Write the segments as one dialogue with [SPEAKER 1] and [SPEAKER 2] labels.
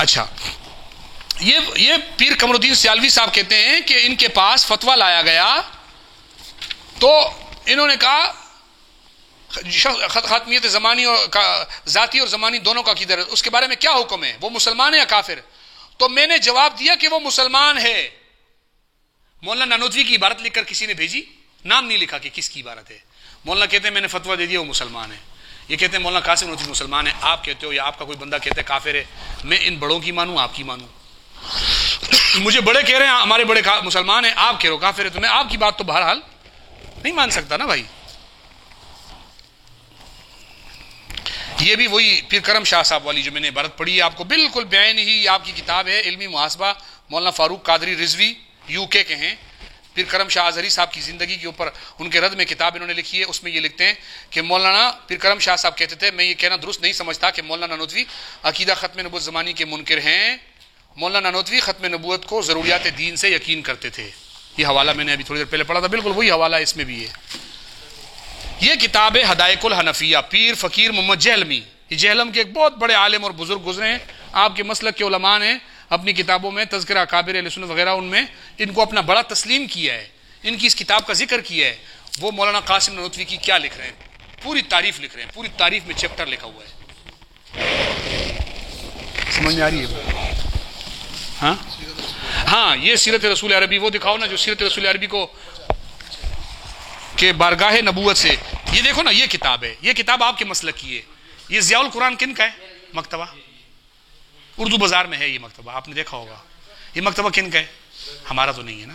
[SPEAKER 1] اچھا، یہ پیر قمر الدین سیالوی صاحب کہتے ہیں کہ ان کے پاس فتویٰ لایا گیا تو انہوں نے کہا خاتمیت زمانی اور ذاتی اور زمانی دونوں کا عقیدہ، اس کے بارے میں کیا حکم ہے، وہ مسلمان ہے یا کافر؟ تو میں نے جواب دیا کہ وہ مسلمان ہے۔ مولانا نانوتوی کی عبارت لکھ کر کسی نے بھیجی، نام نہیں لکھا کہ کس کی عبارت ہے۔ مولانا کہتے ہیں میں نے فتویٰ دے دیا وہ مسلمان ہے۔ یہ کہتے ہیں مولانا قاسم نانوتوی مسلمان ہے، آپ کہتے ہو یا آپ کا کوئی بندہ کہتے ہے کافر ہے، میں ان بڑوں کی مانوں آپ کی مانوں؟ مجھے بڑے کہہ رہے ہیں ہمارے بڑے مسلمان ہیں، آپ کہہ رہے ہو کافر ہے، تو میں آپ کی بات تو بہرحال نہیں مان سکتا نا بھائی۔ یہ بھی وہی پیر کرم شاہ صاحب والی جو میں نے عبارت پڑھی ہے آپ کو، بالکل بعین ہی آپ کی کتاب ہے علمی محاسبہ، مولانا فاروق قادری رضوی یو کے ہیں، پیر کرم شاہ اظہری صاحب کی زندگی کے اوپر ان کے رد میں کتاب انہوں نے لکھی ہے، اس میں یہ لکھتے ہیں کہ مولانا پیر کرم شاہ صاحب کہتے تھے، میں یہ کہنا درست نہیں سمجھتا کہ مولانا نانوتوی عقیدہ ختم نبوت زمانی کے منکر ہیں، مولانا نانوتوی ختم نبوت کو ضروریات دین سے یقین کرتے تھے۔ یہ حوالہ میں نے ابھی تھوڑی دیر پہلے پڑھا تھا، بالکل وہی حوالہ اس میں بھی ہے۔ یہ کتاب ہے حدائق الحنفیہ، پیر فقیر محمد جہلمی، یہ جہلم کے ایک بہت بڑے عالم اور بزرگ گزرے ہیں، آپ کے مسلک کے علماء نے اپنی کتابوں میں تذکرہ اکابر اہل سنت وغیرہ ان میں ان کو اپنا بڑا تسلیم کیا ہے، ان کی اس کتاب کا ذکر کیا ہے۔ وہ مولانا قاسم نانوتوی کی کیا لکھ رہے ہیں، پوری تعریف لکھ رہے ہیں، پوری تعریف میں چیپٹر لکھا ہوا ہے، سمجھ میں آ رہی ہے؟ ہاں یہ سیرت رسول عربی، وہ دکھاؤ نا جو سیرت رسول عربی کو کہ بارگاہ نبوت سے، یہ دیکھو نا یہ کتاب ہے، یہ کتاب آپ کے مسلک کی ہے۔ یہ ضیاء القرآن کن کا ہے مکتبہ؟ اردو بازار میں ہے یہ مکتبہ، آپ نے دیکھا ہوگا۔ یہ مکتبہ کن کا ہے؟ ہمارا تو نہیں ہے نا۔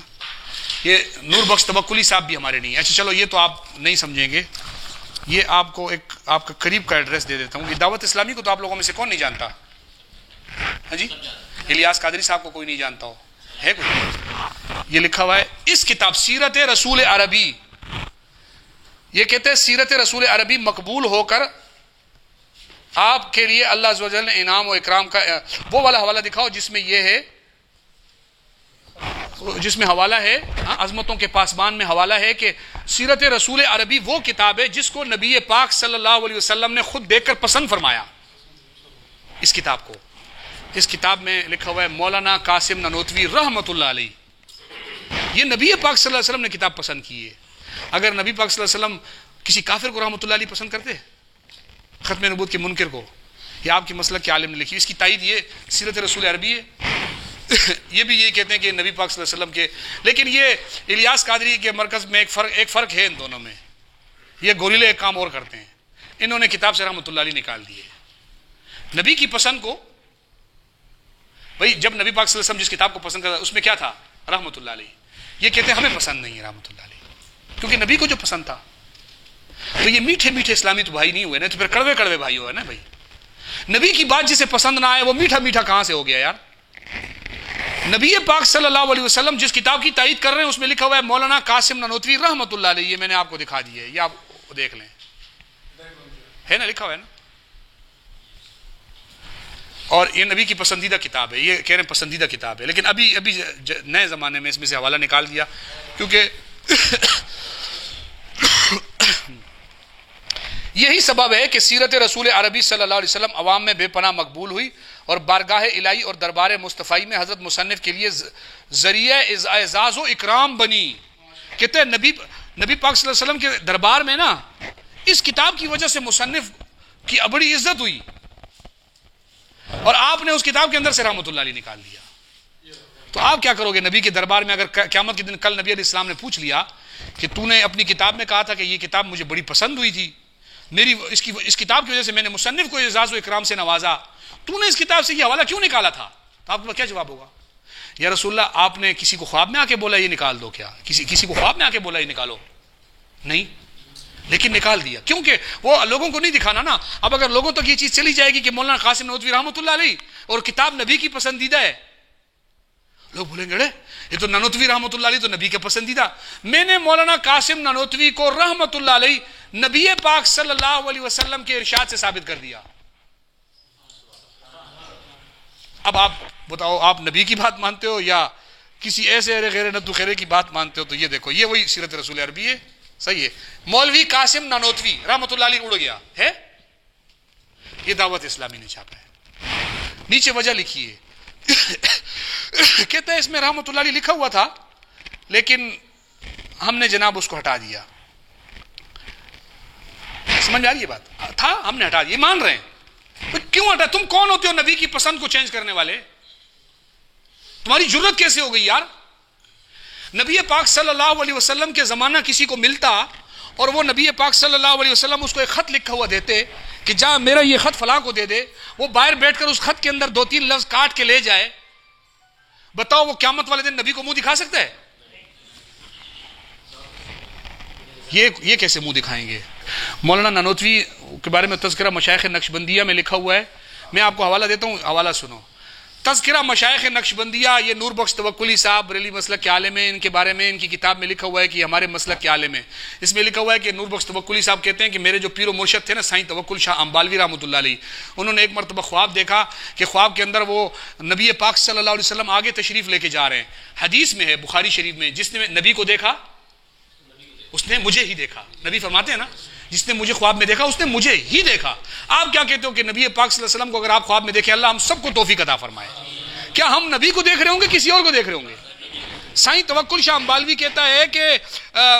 [SPEAKER 1] یہ نور بخش توکلی صاحب بھی ہمارے نہیں ہے۔ اچھا چلو یہ تو آپ نہیں سمجھیں گے، یہ آپ کو ایک آپ کا قریب کا ایڈریس دے دیتا ہوں۔ یہ دعوت اسلامی کو تو آپ لوگوں میں سے کون نہیں جانتا؟ ہاں جی، الیاس قادری صاحب کو کوئی نہیں جانتا ہو ہے کوئی؟ یہ لکھا ہوا ہے اس کتاب سیرت رسول عربی، یہ کہتے ہیں سیرت رسول عربی مقبول ہو کر آپ کے لیے اللہ عز و جل نے انعام و اکرام کا وہ والا حوالہ دکھاؤ جس میں یہ ہے، جس میں حوالہ ہے عظمتوں کے پاسبان میں حوالہ ہے کہ سیرت رسول عربی وہ کتاب ہے جس کو نبی پاک صلی اللہ علیہ وسلم نے خود دیکھ کر پسند فرمایا۔ اس کتاب کو، اس کتاب میں لکھا ہوا ہے مولانا قاسم نانوتوی رحمۃ اللہ علیہ، یہ نبی پاک صلی اللہ علیہ وسلم نے کتاب پسند کی ہے۔ اگر نبی پاک صلی اللہ علیہ وسلم کسی کافر کو رحمۃ اللہ علیہ پسند کرتے، ختم نبوت کے منکر کو، یہ آپ کے مسلک کے عالم نے لکھی، اس کی تائید یہ سیرت رسول عربی ہے۔ یہ بھی یہ کہتے ہیں کہ نبی پاک صلی اللہ علیہ وسلم کے، لیکن یہ الیاس قادری کے مرکز میں ایک فرق ہے ان دونوں میں، یہ گوریلے ایک کام اور کرتے ہیں، انہوں نے کتاب سے رحمۃ اللہ علیہ نکال دیے۔ نبی کی پسند کو، بھائی جب نبی پاک صلی اللہ علیہ وسلم جس کتاب کو پسند کرتا اس میں کیا تھا؟ رحمۃ اللہ علیہ۔ یہ کہتے ہیں ہمیں پسند نہیں ہے رحمۃ اللہ علیہ، کیونکہ نبی کو جو پسند تھا۔ تو یہ میٹھے میٹھے اسلامی تو بھائی نہیں ہوئے نا، تو پھر کڑوے کڑوے بھائی ہوئے نا بھائی۔ نبی کی بات جسے پسند نہ آئے وہ میٹھا میٹھا کہاں سے ہو گیا یار؟ نبی پاک صلی اللہ علیہ وسلم جس کتاب کی تائید کر رہے ہیں اس میں لکھا ہوا ہے مولانا قاسم نانوتوی رحمۃ اللہ علیہ، یہ میں نے آپ کو دکھا دی ہے، یہ آپ دیکھ لیں، ہے نا، لکھا ہوا ہے نا۔ اور یہ نبی کی پسندیدہ کتاب ہے، یہ کہہ رہے ہیں پسندیدہ کتاب ہے، لیکن ابھی نئے زمانے میں اس میں سے حوالہ نکال دیا، کیونکہ یہی سبب ہے کہ سیرت رسول عربی صلی اللہ علیہ وسلم عوام میں بے پناہ مقبول ہوئی اور بارگاہ الہی اور دربار مصطفی میں حضرت مصنف کے لیے ذریعہ اعزاز و اکرام بنی۔ کہتے ہیں نبی پاک صلی اللہ علیہ وسلم کے دربار میں نا اس کتاب کی وجہ سے مصنف کی بڑی عزت ہوئی، اور آپ نے اس کتاب کے اندر سے رحمۃ اللہ علیہ نکال دیا۔ تو آپ کیا کرو گے نبی کے دربار میں؟ اگر قیامت کے دن کل نبی علیہ السلام نے پوچھ لیا کہ تو نے اپنی کتاب میں کہا تھا کہ یہ کتاب مجھے بڑی پسند ہوئی تھی، میری اس کتاب کی وجہ سے میں نے مصنف کو اعزاز و اکرام سے نوازا، تو نے اس کتاب سے یہ حوالہ کیوں نکالا تھا؟ تو آپ کو کیا جواب ہوگا؟ یا رسول اللہ آپ نے کسی کو خواب میں آ کے بولا یہ نکال دو کیا؟ کسی کو خواب میں آ کے بولا یہ نکالو؟ نہیں، لیکن نکال دیا، کیونکہ وہ لوگوں کو نہیں دکھانا نا۔ اب اگر لوگوں تک یہ چیز چلی جائے گی کہ مولانا قاسم نانوتوی رحمۃ اللہ علیہ اور کتاب نبی کی پسندیدہ ہے، لوگ بولیں گے یہ تو نانوتوی رحمۃ اللہ علیہ تو نبی کے پسندیدہ۔ میں نے مولانا قاسم نانوتوی کو رحمۃ اللہ علیہ نبی پاک صلی اللہ علیہ وسلم کے ارشاد سے ثابت کر دیا۔ اب آپ بتاؤ، آپ نبی کی بات مانتے ہو یا کسی ایسے غیر نتو خیرے کی بات مانتے ہو؟ تو یہ دیکھو، یہ وہی سیرت رسول عربی ہے، صحیح ہے۔ مولوی قاسم نانوتوی رحمۃ اللہ علیہ اڑ گیا ہے، یہ دعوت اسلامی نے چھاپا ہے۔ نیچے وجہ لکھیے. کہتے ہیں اس میں رحمت اللہ علیہ لکھا ہوا تھا لیکن ہم نے جناب اس کو ہٹا دیا. سمجھ میں آ رہی ہے بات؟ تھا ہم نے ہٹا دیا. مان رہے ہیں کیوں ہٹا؟ تم کون ہوتے ہو نبی کی پسند کو چینج کرنے والے؟ تمہاری جرت کیسے ہو گئی یار؟ نبی پاک صلی اللہ علیہ وسلم کے زمانہ کسی کو ملتا اور وہ نبی پاک صلی اللہ علیہ وسلم اس کو ایک خط لکھا ہوا دیتے کہ جا میرا یہ خط فلاں کو دے دے، وہ باہر بیٹھ کر اس خط کے اندر 2-3 لفظ کاٹ کے لے جائے، بتاؤ وہ قیامت والے دن نبی کو منہ دکھا سکتا ہے؟ یہ کیسے منہ دکھائیں گے؟ مولانا نانوتوی کے بارے میں تذکرہ مشائخ نقشبندیہ میں لکھا ہوا ہے، میں آپ کو حوالہ دیتا ہوں، حوالہ سنو. تذکرہ مشائخ نقشبندیہ، یہ نور بخش توکلی صاحب بریلی مسلک کے عالم ہیں، ان کے بارے میں ان کی کتاب میں لکھا ہوا ہے کہ ہمارے مسلک کے عالم ہیں. اس میں لکھا ہوا ہے کہ نور بخش توکلی صاحب کہتے ہیں کہ میرے جو پیر و مرشد تھے نا سائیں توکل شاہ امبالوی رحمۃ اللہ علیہ، انہوں نے ایک مرتبہ خواب دیکھا کہ خواب کے اندر وہ نبی پاک صلی اللہ علیہ وسلم آگے تشریف لے کے جا رہے ہیں. حدیث میں ہے بخاری شریف میں، جس نے نبی کو دیکھا اس نے مجھے ہی دیکھا. نبی فرماتے ہیں نا جس نے مجھے خواب میں دیکھا اس نے مجھے ہی دیکھا. آپ کیا کہتے ہو کہ نبی پاک صلی اللہ علیہ وسلم کو اگر آپ خواب میں دیکھیں، اللہ ہم سب کو توفیق عطا فرمائے، کیا ہم نبی کو دیکھ رہے ہوں گے کسی اور کو دیکھ رہے ہوں گے؟ سائیں توکل شاہ امبالوی کہتا ہے کہ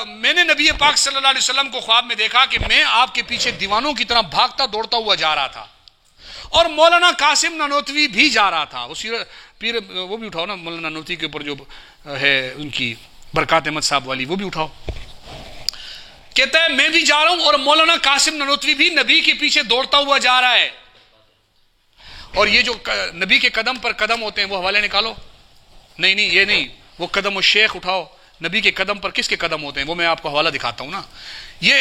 [SPEAKER 1] میں نے نبی پاک صلی اللہ علیہ وسلم کو خواب میں دیکھا کہ میں آپ کے پیچھے دیوانوں کی طرح بھاگتا دوڑتا ہوا جا رہا تھا، اور مولانا قاسم نانوتوی بھی جا رہا تھا. پیر وہ بھی اٹھاؤ نا مولانا نانوتوی کے اوپر جو ہے ان کی برکات احمد صاحب والی، وہ بھی اٹھاؤ. کہتا ہے میں بھی جا رہا ہوں اور مولانا قاسم نانوتوی بھی نبی کے پیچھے دوڑتا ہوا جا رہا ہے. اور یہ جو نبی کے قدم پر قدم ہوتے ہیں وہ حوالے نکالو. نہیں یہ نہیں، وہ قدم الشیخ اٹھاؤ. نبی کے قدم پر کس کے قدم ہوتے ہیں وہ میں آپ کو حوالہ دکھاتا ہوں نا. یہ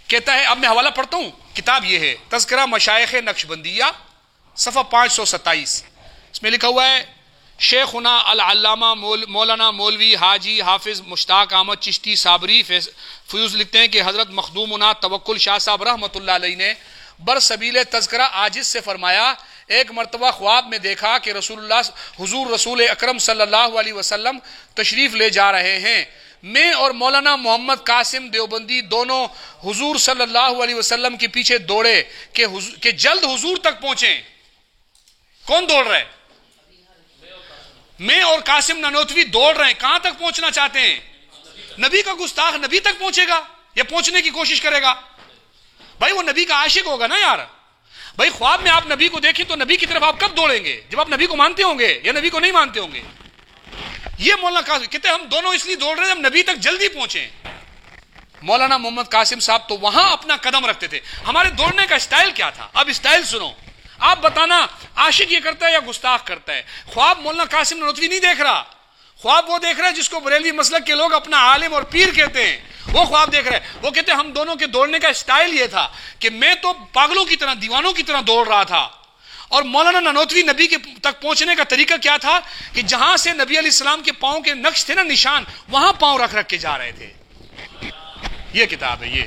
[SPEAKER 1] کہتا ہے، اب میں حوالہ پڑھتا ہوں، کتاب یہ ہے تذکرہ مشائخ نقشبندیہ صفحہ 527. اس میں لکھا ہوا ہے شیخنا العلامہ مولانا مولوی حاجی حافظ مشتاق احمد چشتی صابری فیوز لکھتے ہیں کہ حضرت مخدومنا توکل شاہ صاحب رحمۃ اللہ علیہ نے برسبیل تذکرہ عاجز سے فرمایا، ایک مرتبہ خواب میں دیکھا کہ حضور رسول اکرم صلی اللہ علیہ وسلم تشریف لے جا رہے ہیں. میں اور مولانا محمد قاسم دیوبندی دونوں حضور صلی اللہ علیہ وسلم کے پیچھے دوڑے کہ جلد حضور تک پہنچیں. کون دوڑ رہا ہے؟ میں اور قاسم نانوتوی دوڑ رہے ہیں. کہاں تک پہنچنا چاہتے ہیں؟ نبی کا گستاخ نبی تک پہنچے گا یا پہنچنے کی کوشش کرے گا؟ بھائی وہ نبی کا عاشق ہوگا نا یار. بھائی خواب میں آپ نبی کو دیکھیں تو نبی کی طرف آپ کب دوڑیں گے؟ جب آپ نبی کو مانتے ہوں گے یا نبی کو نہیں مانتے ہوں گے. یہ مولانا قاسم کہتے ہیں ہم دونوں اس لیے دوڑ رہے ہیں جب نبی تک جلدی پہنچیں. مولانا محمد قاسم صاحب تو وہاں اپنا قدم رکھتے تھے. ہمارے دوڑنے کا اسٹائل کیا تھا؟ اب اسٹائل سنو، آپ بتانا عاشق یہ کرتا ہے یا گستاخ کرتا ہے. خواب مولانا قاسم نانوتوی نہیں دیکھ رہا، خواب وہ دیکھ رہا ہے جس کو بریلوی مسلک کے لوگ اپنا عالم اور پیر کہتے ہیں. وہ خواب دیکھ رہے ہیں. وہ کہتے ہیں ہم دونوں کے دوڑنے کا اسٹائل یہ تھا کہ میں تو پاگلوں کی طرح دیوانوں کی طرح دوڑ رہا تھا، اور مولانا نانوتوی نبی کے تک پہنچنے کا طریقہ کیا تھا کہ جہاں سے نبی علیہ السلام کے پاؤں کے نقش تھے نا، نشان، وہاں پاؤں رکھ کے جا رہے تھے. یہ کتاب ہے. یہ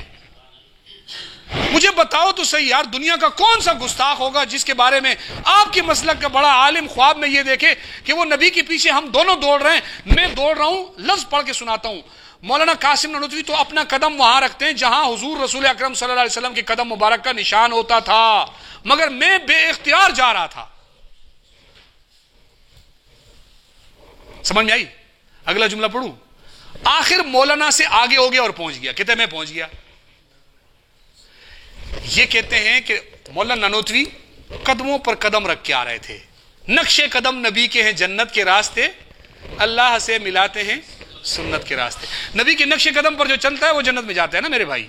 [SPEAKER 1] مجھے بتاؤ تو صحیح یار، دنیا کا کون سا گستاخ ہوگا جس کے بارے میں آپ کے مسلک کا بڑا عالم خواب میں یہ دیکھے کہ وہ نبی کے پیچھے ہم دونوں دوڑ رہے ہیں. میں دوڑ رہا ہوں، لفظ پڑھ کے سناتا ہوں. مولانا قاسم نانوتوی تو اپنا قدم وہاں رکھتے ہیں جہاں حضور رسول اکرم صلی اللہ علیہ وسلم کے قدم مبارک کا نشان ہوتا تھا، مگر میں بے اختیار جا رہا تھا. سمجھ میں آئی؟ اگلا جملہ پڑھوں. آخر مولانا سے آگے ہو گیا اور پہنچ گیا. کہتے میں پہنچ گیا. یہ کہتے ہیں کہ مولانا نانوتوی قدموں پر قدم رکھ کے آ رہے تھے. نقش قدم نبی کے ہیں جنت کے راستے، اللہ سے ملاتے ہیں سنت کے راستے. نبی کے نقش قدم پر جو چلتا ہے وہ جنت میں جاتا ہے نا میرے بھائی.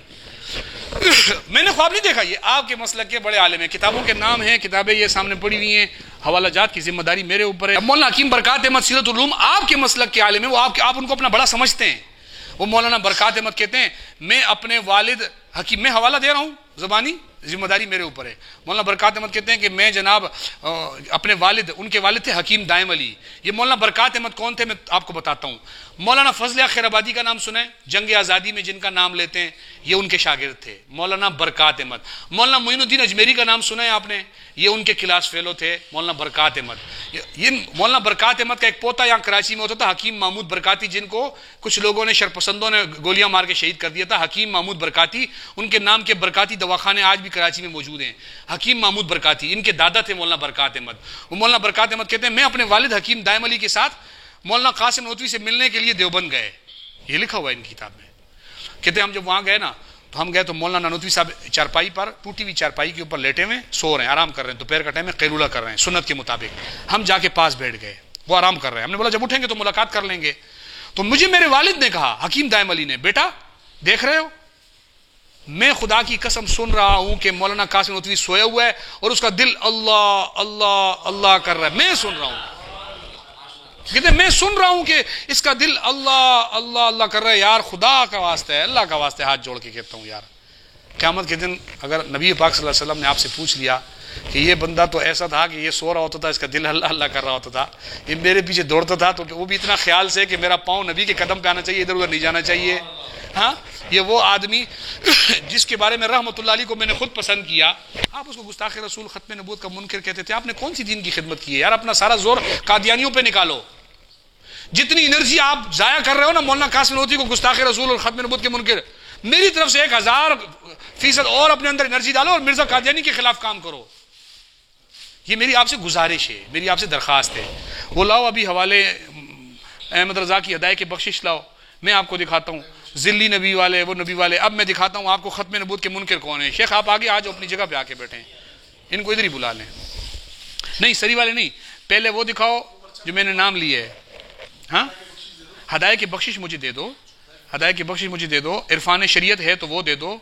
[SPEAKER 1] میں نے خواب نہیں دیکھا. یہ آپ کے مسلک کے بڑے عالم ہیں، کتابوں کے نام ہیں، کتابیں یہ سامنے پڑھی ہوئی ہیں، حوالہ جات کی ذمہ داری میرے اوپر ہے. مولانا حکیم برکات احمد سیرت العلوم آپ کے مسلک کے عالم ہیں، وہ آپ ان کو اپنا بڑا سمجھتے ہیں. وہ مولانا برکات احمد کہتے ہیں میں اپنے والد حکیم، میں حوالہ دے رہا ہوں زبانی، ذمہ داری میرے اوپر ہے. مولانا برکات احمد کہتے ہیں کہ میں جناب اپنے والد، ان کے والد تھے حکیم دائم علی. یہ مولانا برکات احمد کون تھے میں آپ کو بتاتا ہوں. مولانا فضل خیر آبادی کا نام سنیں، جنگ آزادی میں جن کا نام لیتے ہیں، یہ ان کے شاگرد تھے مولانا برکات احمد. مولانا معین الدین اجمیری کا نام سنا ہے آپ نے، یہ ان کے کلاس فیلو تھے مولانا برکات احمد. یہ مولانا برکات احمد کا ایک پوتا یہاں کراچی میں ہوتا تھا، حکیم محمود برکاتی، جن کو کچھ لوگوں نے شرپسندوں نے گولیاں مار کے شہید کر دیا تھا. حکیم محمود برکاتی، ان کے نام کے برکاتی دواخانے آج بھی کراچی میں موجود ہیں. حکیم محمود برکاتی، ان کے دادا تھے مولانا برکات احمد. وہ مولانا برکات احمد کہتے ہیں میں اپنے والد حکیم دائم علی کے ساتھ مولانا قاسم نانوتوی سے ملنے کے لیے دیوبند گئے. یہ لکھا ہوا ہے ان کی کتاب میں. کہتے ہیں ہم جب وہاں گئے نا تو ہم گئے تو مولانا نانوتوی صاحب چارپائی پر، ٹوٹی ہوئی چارپائی کے اوپر لیٹے ہوئے سو رہے ہیں، آرام کر رہے ہیں. دوپہر کا ٹائم ہے، قیلولہ کر رہے ہیں سنت کے مطابق. ہم جا کے پاس بیٹھ گئے، وہ آرام کر رہے ہیں. ہم نے بولا جب اٹھیں گے تو ملاقات کر لیں گے. تو مجھے میرے والد نے کہا، حکیم دائم علی نے، بیٹا دیکھ رہے ہو میں خدا کی قسم سن رہا ہوں کہ مولانا قاسم نانوتوی سویا ہوا ہے اور اس کا دل اللہ اللہ اللہ کر رہا ہے. میں سن رہا ہوں، کہتے میں سن رہا ہوں کہ اس کا دل اللہ اللہ اللہ کر رہا ہے. یار خدا کا واسطہ ہے، اللہ کا واسطہ ہے، ہاتھ جوڑ کے کہتا ہوں یار قیامت کے دن اگر نبی پاک صلی اللہ علیہ وسلم نے آپ سے پوچھ لیا کہ یہ بندہ تو ایسا تھا کہ یہ سو رہا ہوتا تھا، اس کا دل اللہ اللہ کر رہا ہوتا تھا، یہ میرے پیچھے دوڑتا تھا، تو وہ بھی اتنا خیال سے کہ میرا پاؤں نبی کے قدم پہ آنا چاہیے، ادھر ادھر نہیں جانا چاہیے. ہاں یہ وہ آدمی جس کے بارے میں رحمۃ اللہ علیہ کو میں نے خود پسند کیا. آپ اس کو گستاخ رسول، ختم نبوت کا منکر کہتے تھے. آپ نے کون سی دین کی خدمت کی ہے یار؟ اپنا سارا زور قادیانیوں پہ نکالو. جتنی انرجی آپ ضائع کر رہے ہو نا مولانا قاسم نانوتوی کو گستاخ رسول اور ختم نبوت کے منکر، میری طرف سے 1000% اور اپنے اندر انرجی ڈالو اور مرزا قادیانی کے خلاف کام کرو. یہ میری آپ سے گزارش ہے، میری آپ سے درخواست ہے. وہ لاؤ ابھی حوالے احمد رضا کی ہدایت کی بخشش لاؤ، میں آپ کو دکھاتا ہوں ذلی نبی والے وہ نبی والے. اب میں دکھاتا ہوں آپ کو ختم نبوت کے منکر کون ہیں. شیخ آپ آگے آ جاؤ، اپنی جگہ پہ آ کے بیٹھیں، ان کو ادھر ہی بلا لیں. نہیں سری والے نہیں، پہلے وہ دکھاؤ جو میں نے نام لیے ہے. ہاں ہدایت کی بخشش مجھے دے دو، ہدایت کی بخشش مجھے دے دو. عرفان شریعت ہے تو وہ دے دو،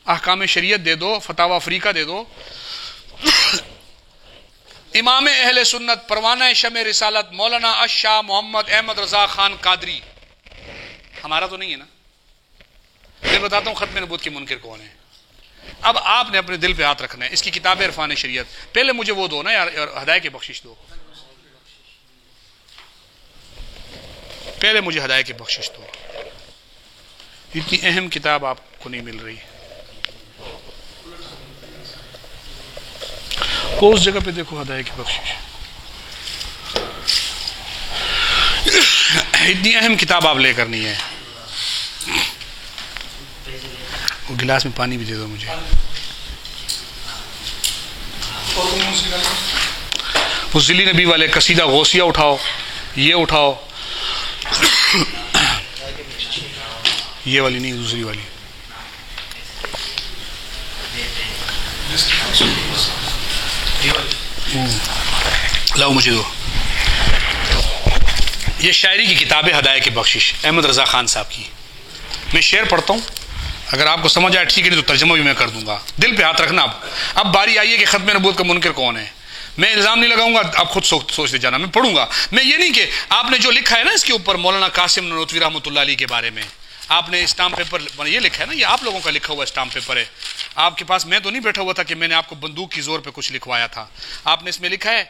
[SPEAKER 1] احکام شریعت دے دو، فتاوی افریقہ دے دو. امام اہل سنت پروانہ شمع رسالت مولانا اشاہ محمد احمد رضا خان قادری، ہمارا تو نہیں ہے نا. میں بتاتا ہوں ختم نبوت کے منکر کون ہے. اب آپ نے اپنے دل پہ ہاتھ رکھنا ہے. اس کی کتاب ہے عرفان شریعت. پہلے مجھے وہ دو نا یار، ہدایت کی بخشش دو. پہلے مجھے ہدایت کی بخشش دو. اتنی اہم کتاب آپ کو نہیں مل رہی. کو اس جگہ پہ دیکھو ہدایت کی بخشش. اتنی اہم کتاب آپ لے کر نہیں ہے. وہ گلاس میں پانی بھی دے دو مجھے. وہ ذلی نبی والے قصیدہ غوثیہ اٹھاؤ، یہ اٹھاؤ، یہ والی نہیں دوسری والی. لاؤ مجھے دو. یہ شاعری کی کتاب ہے ہدایت کی بخشش احمد رضا خان صاحب کی. میں شعر پڑھتا ہوں، اگر آپ کو سمجھ آئے ٹھیک ہے، نہیں تو ترجمہ بھی میں کر دوں گا. دل پہ ہاتھ رکھنا. اب باری آئی ہے کہ ختم نبوت کا منکر کون ہے. میں الزام نہیں لگاؤں گا، آپ خود سوچتے جانا. میں پڑھوں گا. میں یہ نہیں کہ آپ نے جو لکھا ہے نا اس کے اوپر مولانا قاسم نانوتوی رحمۃ اللہ علیہ کے بارے میں آپ نے اسٹامپ پیپر یہ لکھا ہے نا، یہ آپ لوگوں کا لکھا ہوا اسٹامپ پیپر ہے آپ کے پاس. میں تو نہیں بیٹھا ہوا تھا کہ میں نے آپ کو بندوق کی زور پہ کچھ لکھوایا تھا. آپ نے اس میں لکھا ہے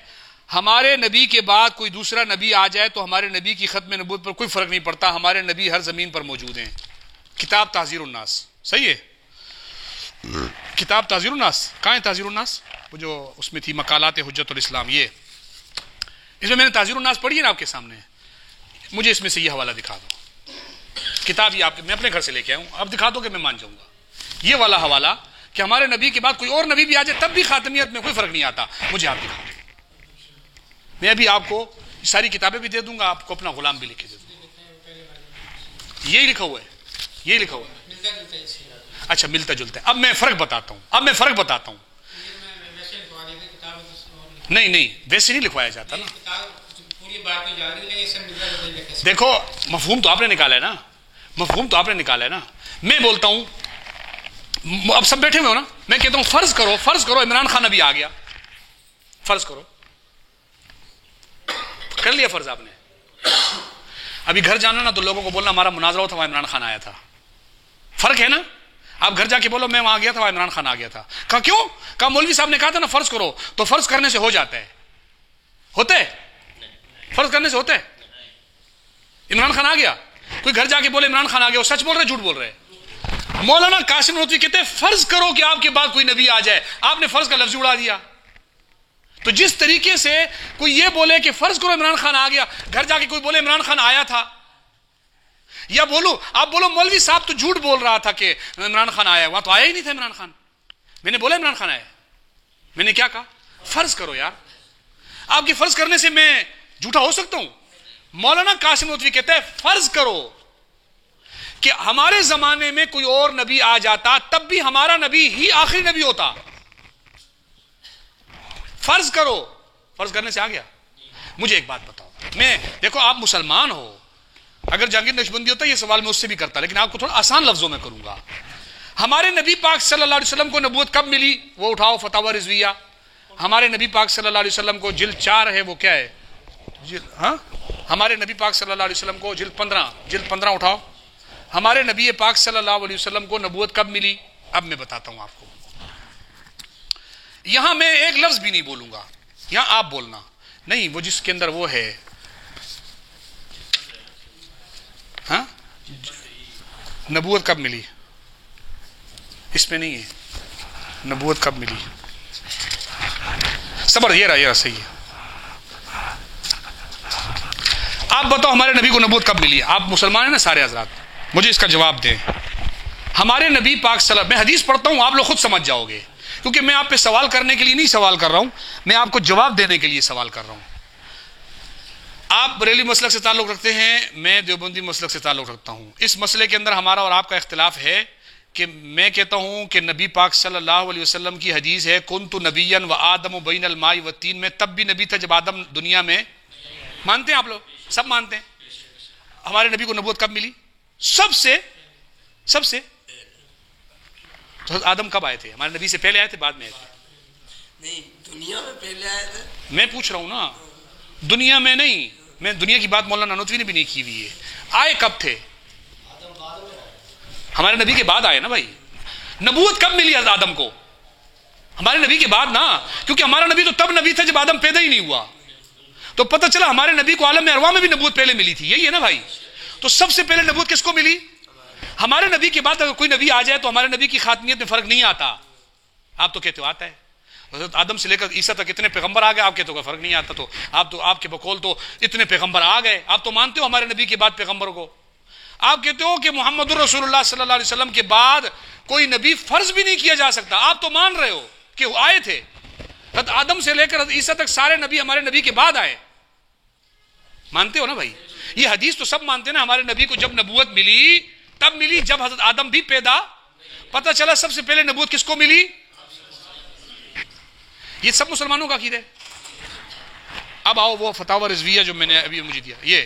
[SPEAKER 1] ہمارے نبی کے بعد کوئی دوسرا نبی آ جائے تو ہمارے نبی کی ختم نبوت پر کوئی فرق نہیں پڑتا، ہمارے نبی ہر زمین پر موجود ہیں. کتاب تحذیر الناس. صحیح ہے، کتاب تحذیر الناس. کہاں ہے تحذیر الناس؟ وہ جو اس میں تھی مقالات حجت الاسلام. یہ اس میں نے تحذیر الناس پڑھی ہے نا آپ کے سامنے. مجھے اس میں سے یہ حوالہ دکھا دو. کتاب یہ آپ میں اپنے گھر سے لے کے آؤں، اب دکھا دو کہ میں مان جاؤں گا. یہ والا حوالہ کہ ہمارے نبی کے بعد کوئی اور نبی بھی آ جائے تب بھی خاتمیت میں کوئی فرق نہیں آتا. مجھے آپ دکھا دو. میں ابھی آپ کو ساری کتابیں بھی دے دوں گا، آپ کو اپنا غلام بھی لکھ کے دے دوں گا. یہی لکھا ہوا ہے، یہی لکھا ہوا ہے. اچھا ملتا جلتا ہے. اب میں فرق بتاتا ہوں. نہیں ویسے نہیں لکھوایا جاتا نا. دیکھو مفہوم تو آپ نے نکالا ہے نا. میں بولتا ہوں، اب سب بیٹھے ہوئے ہو نا، میں کہتا ہوں فرض کرو عمران خان ابھی آ گیا. فرض کرو کر لیا فرض آپ نے. ابھی گھر جانا نا تو لوگوں کو بولنا ہمارا مناظرہ ہوا تھا وہاں عمران خان آیا تھا. فرق ہے نا. آپ گھر جا کے بولو میں وہاں گیا تھا وہاں عمران خان آ گیا تھا. کہا کیوں؟ کہا مولوی صاحب نے کہا تھا نا فرض کرو، تو فرض کرنے سے ہو جاتا ہے. ہوتا ہے فرض کرنے سے ہوتا ہے. عمران خان آ گیا، کوئی گھر جا کے بولے عمران خان آ گیا، وہ سچ بول رہے جھوٹ بول رہے. مولانا قاسم نانوتوی کہتے ہیں فرض کرو کہ آپ کے بعد کوئی نبی آ جائے. آپ نے فرض کا لفظ اڑا دیا. تو جس طریقے سے کوئی یہ بولے کہ فرض کرو عمران خان آ گیا، گھر جا کے کوئی بولے عمران خان آیا تھا، یا آپ بولو مولوی صاحب تو جھوٹ بول رہا تھا کہ عمران خان آیا، وہاں تو آیا ہی نہیں تھا عمران خان، میں نے بولا عمران خان آیا، میں نے کیا کہا؟ فرض کرو یار، آپ کے فرض کرنے سے میں جھوٹا ہو سکتا ہوں؟ مولانا قاسم نانوتوی کہتا ہے فرض کرو کہ ہمارے زمانے میں کوئی اور نبی آ جاتا تب بھی ہمارا نبی ہی آخری نبی ہوتا، فرض کرو، فرض کرنے سے آ گیا۔ مجھے ایک بات بتاؤ، دیکھو آپ مسلمان ہو، اگر جہانگیر نقشبندی ہوتا یہ سوال میں اس سے بھی کرتا، لیکن آپ کو تھوڑا آسان لفظوں میں کروں گا۔ ہمارے نبی پاک صلی اللہ علیہ وسلم کو نبوت کب ملی؟ وہ اٹھاؤ فتاوی رضویہ۔ ہمارے نبی پاک صلی اللہ علیہ وسلم کو جلد 4 ہے، وہ کیا ہے؟ ہمارے نبی پاک صلی اللہ علیہ وسلم کو جلد 15 اٹھاؤ۔ ہمارے نبی پاک صلی اللہ علیہ وسلم کو نبوت کب ملی؟ اب میں بتاتا ہوں آپ کو۔ یہاں میں ایک لفظ بھی نہیں بولوں گا، یہاں آپ بولنا نہیں، وہ جس کے اندر وہ ہے نبوت کب ملی، اس میں نہیں ہے نبوت کب ملی۔ صبر، یہ رہا صحیح ہے۔ آپ بتاؤ ہمارے نبی کو نبوت کب ملی؟ آپ مسلمان ہیں نا سارے حضرات، مجھے اس کا جواب دیں۔ ہمارے نبی پاک صلی اللہ، میں حدیث پڑھتا ہوں، آپ لوگ خود سمجھ جاؤ گے، کیونکہ میں آپ پہ سوال کرنے کے لیے نہیں سوال کر رہا ہوں، میں آپ کو جواب دینے کے لیے سوال کر رہا ہوں۔ آپ بریلی مسلک سے تعلق رکھتے ہیں، میں دیوبندی مسلک سے تعلق رکھتا ہوں۔ اس مسئلے کے اندر ہمارا اور آپ کا اختلاف ہے کہ میں کہتا ہوں کہ نبی پاک صلی اللہ علیہ وسلم کی حدیث ہے کنت نبیا و آدم بین الماء والطین، میں تب بھی نبی تھا جب آدم دنیا میں، مانتے ہیں آپ لوگ؟ سب مانتے ہیں۔ ہمارے نبی کو نبوت کب ملی؟ سب سے تو آدم کب آئے تھے؟ ہمارے نبی سے پہلے آئے تھے بعد میں آئے تھے؟
[SPEAKER 2] نہیں، دنیا میں پہلے آئے تھے۔
[SPEAKER 1] میں پوچھ رہا ہوں نا، دنیا میں نہیں، میں دنیا کی بات مولانا نانوتوی نے بھی نہیں کی ہوئی ہے۔ آئے کب تھے؟ ہمارے نبی کے بعد آئے نا بھائی۔ نبوت کب ملی آدم کو؟ ہمارے نبی کے بعد نا، کیونکہ ہمارا نبی تو تب نبی تھا جب آدم پیدا ہی نہیں ہوا، تو پتہ چلا ہمارے نبی کو عالم ارواح میں بھی نبوت پہلے ملی تھی، یہی ہے نا بھائی۔ تو سب سے پہلے نبوت کس کو ملی؟ ہمارے نبی کے بعد اگر کوئی نبی آ جائے تو ہمارے نبی کی خاتمیت میں فرق نہیں آتا۔ آپ تو کہتے ہو آتا ہے، حضرت آدم سے لے کر عیسیٰ تک اتنے پیغمبر آ گئے، آپ کہتے ہو فرق نہیں آتا، تو آپ کے بقول تو اتنے پیغمبر آ گئے، آپ تو مانتے ہو ہمارے نبی کے بعد پیغمبروں کو۔ آپ کہتے ہو کہ محمد الرسول اللہ صلی اللہ علیہ وسلم کے بعد کوئی نبی فرض بھی نہیں کیا جا سکتا، آپ تو مان رہے ہو کہ وہ آئے تھے۔ حضرت آدم سے لے کر حضرت عیسیٰ تک سارے نبی ہمارے نبی کے بعد آئے، مانتے ہو نا بھائی؟ یہ حدیث تو سب مانتے ہیں نا، ہمارے نبی کو جب نبوت ملی تب ملی جب حضرت آدم بھی پیدا، پتہ چلا سب سے پہلے نبوت کس کو ملی؟ یہ سب مسلمانوں کا عقیدہ ہے۔ اب آؤ وہ فتاوی رضویہ جو میں نے ابھی مجھے دیا، یہ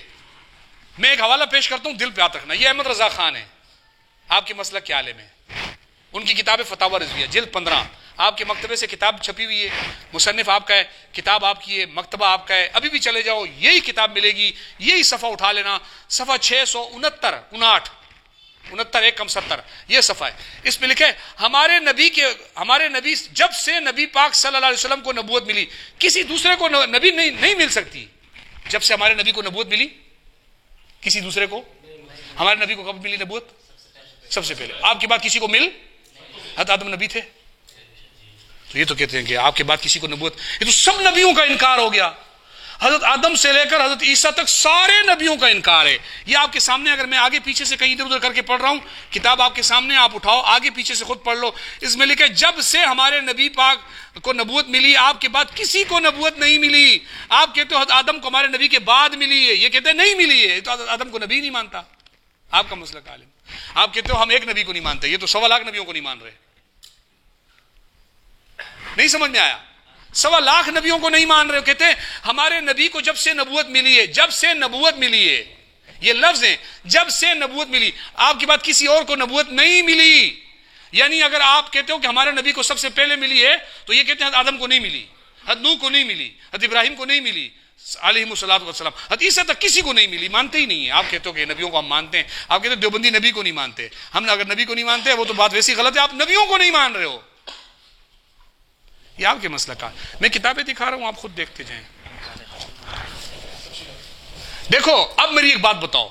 [SPEAKER 1] میں ایک حوالہ پیش کرتا ہوں، دل پہ یاد رکھنا، یہ احمد رضا خان ہے، آپ کے مسلک کے عالم ہیں، ان کی کتاب فتاوی رضویہ جلد 15، آپ کے مکتبے سے کتاب چھپی ہوئی ہے، مصنف آپ کا ہے، کتاب آپ کی ہے، مکتبہ آپ کا ہے، ابھی بھی چلے جاؤ یہی کتاب ملے گی، یہی صفحہ اٹھا لینا، صفحہ 669 69 1 کم 70 یہ صفحہ ہے، اس میں لکھے ہمارے نبی جب سے نبی پاک صلی اللہ علیہ وسلم کو نبوت ملی، کسی دوسرے کو نبی نہیں مل سکتی۔ جب سے ہمارے نبی کو نبوت ملی کسی دوسرے کو، ہمارے نبی کو کب ملی نبوت؟ سب سے پہلے۔ آپ کے بعد کسی کو مل؟ حضرت آدم نبی تھے، تو یہ تو کہتے ہیں کہ آپ کے بعد کسی کو نبوت، یہ تو سب نبیوں کا انکار ہو گیا، حضرت آدم سے لے کر حضرت عیسیٰ تک سارے نبیوں کا انکار ہے۔ یہ آپ کے سامنے، اگر میں آگے پیچھے سے کہیں ادھر ادھر کر کے پڑھ رہا ہوں، کتاب آپ کے سامنے، آپ اٹھاؤ آگے پیچھے سے خود پڑھ لو، اس میں لکھے جب سے ہمارے نبی پاک کو نبوت ملی آپ کے بعد کسی کو نبوت نہیں ملی۔ آپ کہتے ہو حضرت آدم کو ہمارے نبی کے بعد ملی ہے، یہ کہتے ہیں نہیں ملی ہے، تو حضرت آدم کو نبی نہیں مانتا، آپ کا مسلک عالم۔ آپ کہتے ہو ہم ایک نبی کو نہیں مانتے، یہ تو 1.25 لاکھ نبیوں کو نہیں مان رہے، نہیں سمجھ میں آیا؟ 1.25 لاکھ نبیوں کو نہیں مان رہے ہو، کہتے ہیں ہمارے نبی کو جب سے نبوت ملی ہے، جب سے نبوت ملی ہے، یہ لفظ ہیں، جب سے نبوت ملی، آپ کے بعد کسی اور کو نبوت نہیں ملی۔ یعنی اگر آپ کہتے ہو کہ ہمارے نبی کو سب سے پہلے ملی ہے، تو یہ کہتے ہیں آدم کو نہیں ملی، حضرت نوح کو نہیں ملی، حضرت ابراہیم کو نہیں ملی علیہ الصلوۃ والسلام، حضرت عیسیٰ تک کسی کو نہیں ملی، مانتے ہی نہیں ہیں۔ آپ کہتے ہو کہ نبیوں کو ہم مانتے ہیں، آپ کہتے ہیں دیوبندی نبی کو نہیں مانتے، ہم اگر نبی کو نہیں مانتے وہ تو بات ویسی غلط ہے، آپ نبیوں کو نہیں مان رہے ہو، یہ آپ کے مسئلہ کا۔ میں کتابیں دکھا رہا ہوں، آپ خود دیکھتے جائیں۔ دیکھو اب میری ایک بات بتاؤ،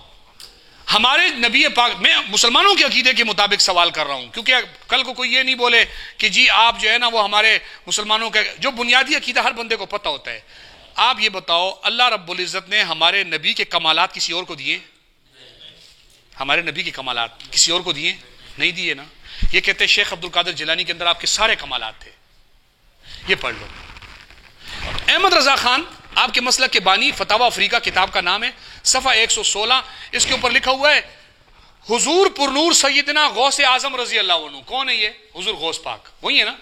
[SPEAKER 1] ہمارے نبی پاک، میں مسلمانوں کے عقیدے کے مطابق سوال کر رہا ہوں، کیونکہ کل کو کوئی یہ نہیں بولے کہ جی آپ جو ہے نا وہ ہمارے مسلمانوں کے جو بنیادی عقیدہ ہر بندے کو پتہ ہوتا ہے. آپ یہ بتاؤ اللہ رب العزت نے ہمارے نبی کے کمالات کسی اور کو دیے؟ ہمارے نبی کے کمالات کسی اور کو دیے؟ نہیں دیے نا. یہ کہتے ہیں شیخ عبد القادر جیلانی کے اندر آپ کے سارے کمالات تھے. یہ پڑھ لو. احمد رضا خان آپ کے مسلک کے بانی، فتاوی افریقہ کتاب کا نام ہے، صفحہ 116. اس کے اوپر لکھا ہوا ہے حضور پرنور سیدنا غوث اعظم رضی اللہ عنہ. کون ہے یہ؟ حضور غوث پاک وہی ہے نا.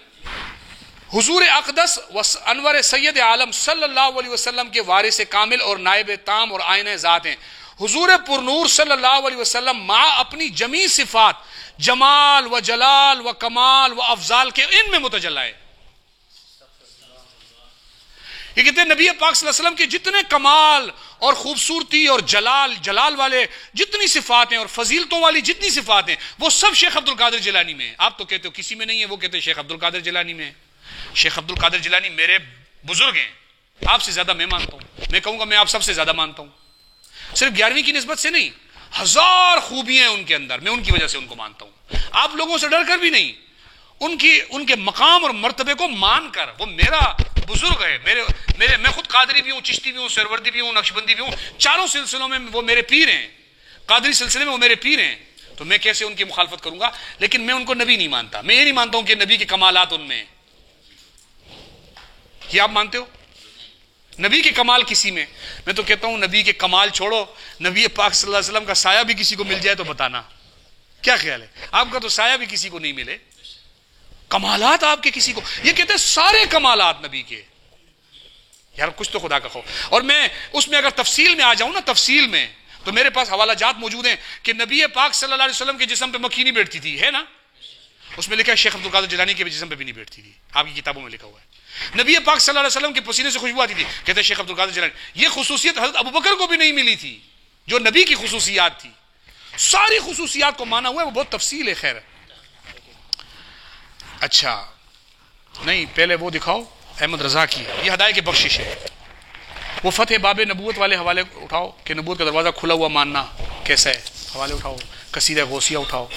[SPEAKER 1] حضور اقدس و انور سید عالم صلی اللہ علیہ وسلم کے وارث کامل اور نائب تام اور آئینہ ذات ہیں. حضور پرنور صلی اللہ علیہ وسلم مع اپنی جمیع صفات جمال و جلال و کمال و افضال کے ان میں متجلا ہے. یہ کہتے ہیں نبی پاک صلی اللہ علیہ وسلم کے جتنے کمال اور خوبصورتی اور جلال والے جتنی صفات ہیں اور فضیلتوں والی جتنی صفات ہیں وہ سب شیخ عبد القادر جیلانی میں ہیں. آپ تو کہتے ہو کسی میں نہیں ہے، وہ کہتے ہیں شیخ عبد القادر جیلانی میں. شیخ عبد القادر جیلانی میرے بزرگ ہیں، آپ سے زیادہ میں مانتا ہوں. میں کہوں گا میں آپ سب سے زیادہ مانتا ہوں. صرف 11ویں کی نسبت سے نہیں، ہزار خوبیاں ہیں ان کے اندر، میں ان کی وجہ سے ان کو مانتا ہوں. آپ لوگوں سے ڈر کر بھی نہیں، ان کے مقام اور مرتبے کو مان کر. وہ میرا بزرگ ہے، میں خود قادری بھی ہوں، چشتی بھی ہوں، سہروردی بھی ہوں، نقشبندی بھی ہوں. چاروں سلسلوں میں وہ میرے پیر ہیں. قادری سلسلے میں وہ میرے پیر ہیں، تو میں کیسے ان کی مخالفت کروں گا؟ لیکن میں ان کو نبی نہیں مانتا. میں یہ نہیں مانتا ہوں کہ نبی کے کمالات ان میں ہیں. یہ آپ مانتے ہو نبی کے کمال کسی میں؟ میں تو کہتا ہوں نبی کے کمال چھوڑو، نبی پاک صلی اللہ علیہ وسلم کا سایہ بھی کسی کو مل جائے تو بتانا. کیا خیال ہے آپ کا؟ تو سایہ بھی کسی کو نہیں ملے، کمالات آپ کے کسی کو. یہ کہتے ہیں سارے کمالات نبی کے. یار کچھ تو خدا کا خوف. اور میں اس میں اگر تفصیل میں آ جاؤں نا، تفصیل میں، تو میرے پاس حوالہ جات موجود ہیں کہ نبی پاک صلی اللہ علیہ وسلم کے جسم پہ مکھی نہیں بیٹھتی تھی، ہے نا. اس میں لکھا ہے شیخ عبد القادر جیلانی کے جسم پہ بھی نہیں بیٹھتی تھی، آپ کی کتابوں میں لکھا ہوا ہے. نبی پاک صلی اللہ علیہ وسلم کے پسینے سے خوشبو آتی تھی، کہتے ہیں شیخ عبد القادر جیلانی. یہ خصوصیت حضرت ابوبکر کو بھی نہیں ملی تھی جو نبی کی خصوصیات تھی. ساری خصوصیات کو مانا ہوا ہے، وہ بہت تفصیل ہے. خیر اچھا نہیں، پہلے وہ دکھاؤ احمد رضا کی، یہ ہدایت کی بخشش ہے. وہ فتح باب نبوت والے حوالے اٹھاؤ کہ نبوت کا دروازہ کھلا ہوا ماننا کیسا ہے. حوالے اٹھاؤ. قصیدہ غوثیہ اٹھاؤ.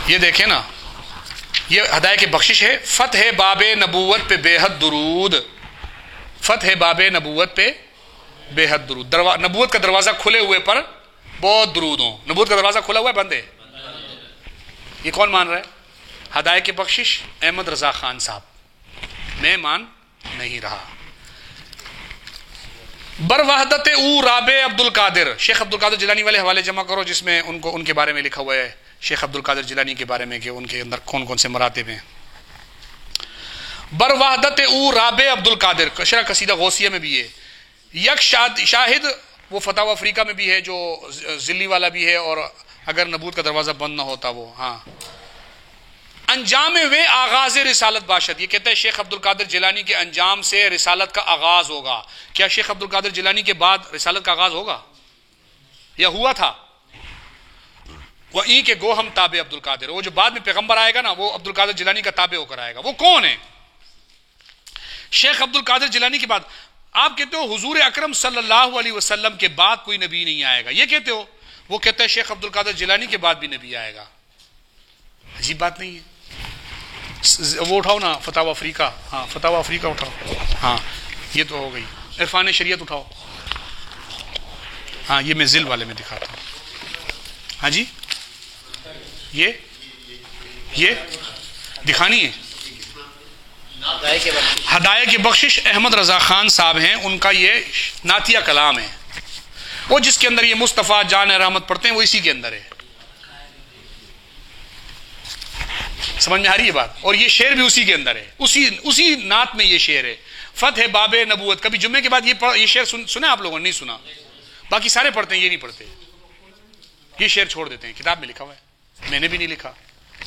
[SPEAKER 1] یہ دیکھیں نا، یہ ہدایت کی بخشش ہے. فتح باب نبوت پہ بے حد درود. فتح باب نبوت پہ بے حد درود. نبوت کا دروازہ کھلے ہوئے پر بہت درود ہوں. نبوت کا دروازہ کھلا ہوا ہے، بند ہے. یہ کون مان رہا ہے؟ ہدایت کی بخشش احمد رضا خان صاحب. میں مان نہیں رہا. بر وحدت او رابع عبد القادر. شیخ عبد القادر جیلانی والے حوالے جمع کرو جس میں ان کے بارے میں لکھا ہوا ہے، شیخ عبد القادر جیلانی کے بارے میں کہ ان کے اندر کون کون سے مراتب ہیں. بر وحدت او رابع عبد القادر شرح قصیدہ غوثیہ میں بھی ہے. یک شاہد وہ فتاوی افریقہ میں بھی ہے جو ذلی والا بھی ہے، اور اگر نبوت کا دروازہ بند نہ ہوتا وہ. ہاں انجام وے آغاز رسالت باشد. یہ کہتا ہے شیخ عبد القادر جیلانی کے انجام سے رسالت کا آغاز ہوگا. کیا شیخ عبد القادر جیلانی کے بعد رسالت کا آغاز ہوگا یا ہوا تھا؟ وہ ای کے گو ہم تابع عبد القادر. وہ جو بعد میں پیغمبر آئے گا نا، وہ عبد القادر جیلانی کا تابع ہو کر آئے گا. وہ کون ہے؟ شیخ عبد القادر جیلانی کے بعد. آپ کہتے ہو حضور اکرم صلی اللہ علیہ وسلم کے بعد کوئی نبی نہیں آئے گا، یہ کہتے ہو. وہ کہتا ہے شیخ عبد القادر جیلانی کے بعد بھی نبی آئے گا. عجیب بات نہیں ہے؟ وہ اٹھاؤ نا فتاوی افریقہ. ہاں فتاوی افریقہ اٹھاؤ. ہاں یہ تو ہو گئی. عرفان شریعت اٹھاؤ. ہاں یہ میں ذل والے میں دکھاتا ہوں. ہاں جی یہ دکھانی ہے. ہدایت کی بخشش احمد رضا خان صاحب ہیں، ان کا یہ نعتیہ کلام ہے. وہ جس کے اندر یہ مصطفیٰ جان رحمت پڑھتے ہیں وہ اسی کے اندر ہے. سمجھ میں آ رہی ہے بات؟ اور یہ شعر بھی اسی کے اندر ہے، اسی نعت میں یہ شعر ہے. فتح باب نبوت. کبھی جمعے کے بعد یہ شعر سنا آپ لوگوں نے؟ نہیں سنا. باقی سارے پڑھتے ہیں، یہ نہیں پڑھتے. یہ شعر چھوڑ دیتے ہیں. کتاب میں لکھا ہوا ہے، میں نے بھی نہیں لکھا،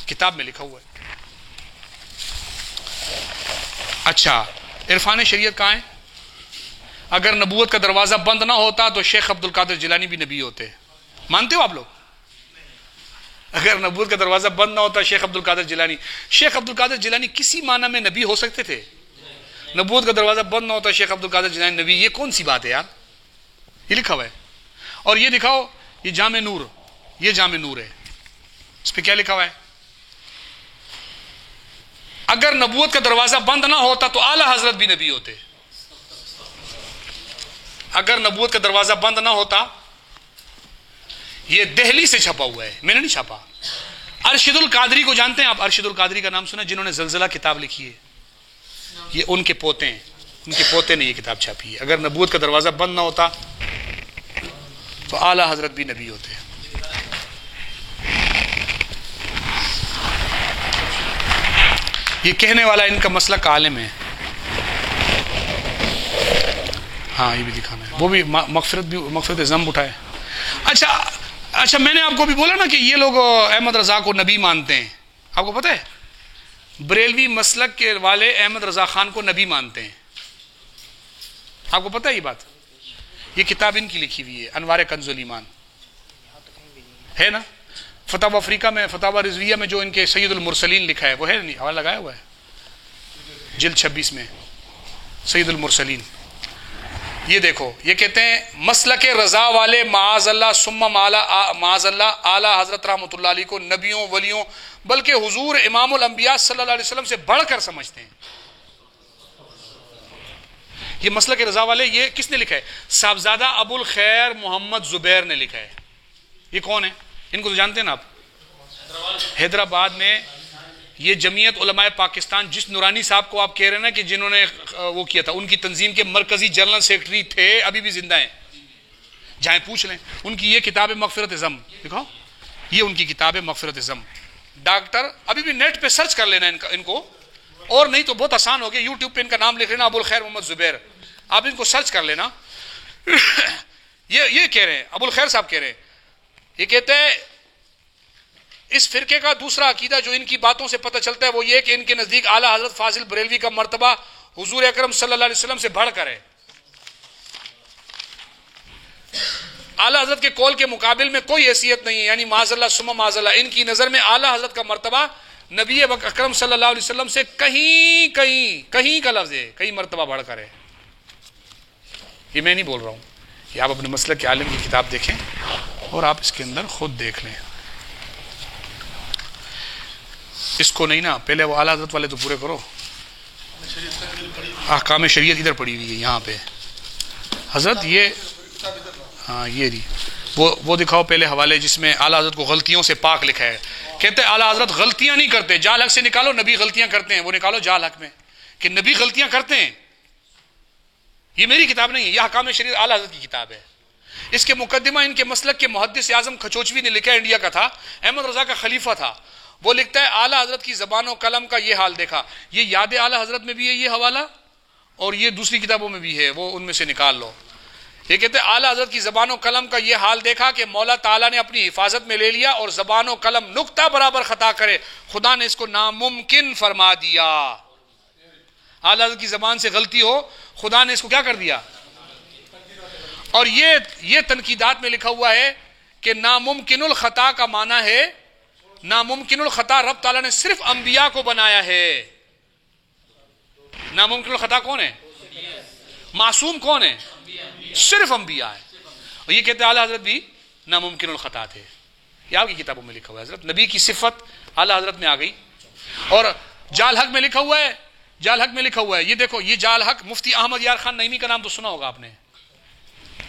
[SPEAKER 1] کتاب میں لکھا ہوا ہے. اچھا عرفان شریعت کہاں ہے؟ اگر نبوت کا دروازہ بند نہ ہوتا تو شیخ عبد القادر جیلانی بھی نبی ہوتے. مانتے ہو آپ لوگ؟ اگر نبوت کا دروازہ بند نہ ہوتا شیخ عبد القادر جیلانی. شیخ عبد القادر جیلانی کسی معنی میں نبی ہو سکتے تھے؟ نبوت کا دروازہ بند نہ ہوتا شیخ عبد القادر جیلانی نبی. یہ کون سی بات ہے یار؟ یہ لکھا ہوا ہے. اور یہ دکھاؤ یہ جامع نور, یہ جامع نور ہے, اس پہ کیا لکھا ہوا ہے؟ اگر نبوت کا دروازہ بند نہ ہوتا تو اعلی حضرت بھی نبی ہوتے. اگر نبوت کا دروازہ بند نہ ہوتا. یہ دہلی سے چھپا ہوا ہے, میں نے نہیں چھاپا. ارشد القادری کو جانتے ہیں آپ؟ ارشد القادری کا نام سنا, جنہوں نے زلزلہ کتاب لکھی ہے. یہ ان کے پوتے ہیں, ان کے پوتے نے یہ کتاب چھاپی ہے. اگر نبوت کا دروازہ بند نہ ہوتا تو اعلی حضرت بھی نبی ہوتے. یہ کہنے والا ان کا مسلک عالم ہے. ہاں یہ بھی دکھانا ہے, وہ بھی مغفرت ذنب اٹھائے. اچھا میں نے آپ کو بھی بولا نا کہ یہ لوگ احمد رضا کو نبی مانتے ہیں. آپ کو پتہ ہے بریلوی مسلک کے والے احمد رضا خان کو نبی مانتے ہیں. آپ کو پتہ ہے یہ بات؟ یہ کتاب ان کی لکھی ہوئی ہے, انوار کنز الایمان ہے نا. فتاوی افریقہ میں, فتاوی رضویہ میں جو ان کے سید المرسلین لکھا ہے وہ ہے نہیں, حوالہ لگایا ہوا ہے جلد 26 میں, سید المرسلین. یہ دیکھو, یہ کہتے ہیں مسلک رضا والے معاذ اللہ ثم معاذ اللہ اعلی حضرت رحمۃ اللہ علیہ کو نبیوں ولیوں بلکہ حضور امام الانبیاء صلی اللہ علیہ وسلم سے بڑھ کر سمجھتے ہیں. یہ مسلک رضا والے, یہ کس نے لکھا ہے؟ صاحبزادہ ابو الخیر محمد زبیر نے لکھا ہے. یہ کون ہے؟ ان کو تو جانتے ہیں نا آپ, حیدرآباد میں یہ جمعیت علماء پاکستان, جس نورانی صاحب کو آپ کہہ رہے ہیں نا کہ جنہوں نے وہ کیا تھا, ان کی تنظیم کے مرکزی جنرل سیکرٹری تھے, ابھی بھی زندہ ہیں, جائیں پوچھ لیں. ان کی یہ کتاب ہے مغفرت ذنب, دکھاؤ یہ ان کی کتاب ہے مغفرت ذنب. ڈاکٹر ابھی بھی نیٹ پہ سرچ کر لینا ان کو, اور نہیں تو بہت آسان ہو گیا, یوٹیوب پہ ان کا نام لکھ لینا ابو الخیر محمد زبیر, آپ ان کو سرچ کر لینا. یہ کہہ رہے ہیں, ابو الخیر صاحب کہہ رہے ہیں, یہ کہتے ہیں اس فرقے کا دوسرا عقیدہ جو ان کی باتوں سے پتہ چلتا ہے وہ یہ کہ ان کے نزدیک اعلی حضرت فاضل بریلوی کا مرتبہ حضور اکرم صلی اللہ علیہ وسلم سے بڑھ کر ہے. اعلی حضرت کے قول کے مقابل میں کوئی حیثیت نہیں ہے, یعنی معاذ اللہ ثم معاذ اللہ. ان کی نظر میں اعلی حضرت کا مرتبہ نبی اکرم صلی اللہ علیہ وسلم سے کہیں کا لفظ ہے, کہیں مرتبہ بڑھ کر ہے. یہ میں نہیں بول رہا ہوں, یہ آپ اپنے مسلک کے عالم کی کتاب دیکھیں اور آپ اس کے اندر خود دیکھ لیں. اس کو نہیں نا, پہلے وہ اعلیٰ حضرت والے تو پورے کرو. احکام شریعت ادھر پڑی ہوئی ہے یہاں پہ حضرت, یہ ہاں یہ رہی, وہ دکھاؤ پہلے حوالے جس میں اعلیٰ حضرت کو غلطیوں سے پاک لکھا ہے. کہتے ہیں اعلیٰ حضرت غلطیاں نہیں کرتے, جعل حق سے نکالو, نبی غلطیاں کرتے ہیں, وہ نکالو جعل حق میں کہ نبی غلطیاں کرتے ہیں. یہ میری کتاب نہیں ہے, یہ احکام شریعت اعلیٰ حضرت کی کتاب ہے. اس کے مقدمہ ان کے مسلک کے محدث اعظم کھچوچوی نے لکھا ہے, انڈیا کا تھا, احمد رضا کا خلیفہ تھا. وہ لکھتا ہے اعلیٰ حضرت کی زبان و قلم کا یہ حال دیکھا. یہ یاد اعلیٰ حضرت میں بھی ہے یہ حوالہ, اور یہ دوسری کتابوں میں بھی ہے, وہ ان میں سے نکال لو. یہ کہتے ہیں اعلیٰ حضرت کی زبان و قلم کا یہ حال دیکھا کہ مولا تعالیٰ نے اپنی حفاظت میں لے لیا, اور زبان و قلم نقطہ برابر خطا کرے خدا نے اس کو ناممکن فرما دیا. اعلیٰ حضرت کی زبان سے غلطی ہو, خدا نے اس کو کیا کر دیا. اور یہ تنقیدات میں لکھا ہوا ہے کہ ناممکن الخطا کا معنی ہے, ناممکن الخطا رب تعالیٰ نے صرف انبیاء کو بنایا ہے. ناممکن الخطا کون ہے؟ معصوم کون ہے؟ صرف انبیاء ہے. اور یہ کہتے ہیں اعلیٰ حضرت بھی ناممکن الخطا تھے. یہ آپ کی کتابوں میں لکھا ہوا ہے. حضرت نبی کی صفت اعلیٰ حضرت میں آ گئی. اور جعل حق میں لکھا ہوا ہے, جعل حق میں لکھا ہوا ہے, یہ دیکھو, یہ جعل حق مفتی احمد یار خان نعیمی کا نام تو سنا ہوگا آپ نے,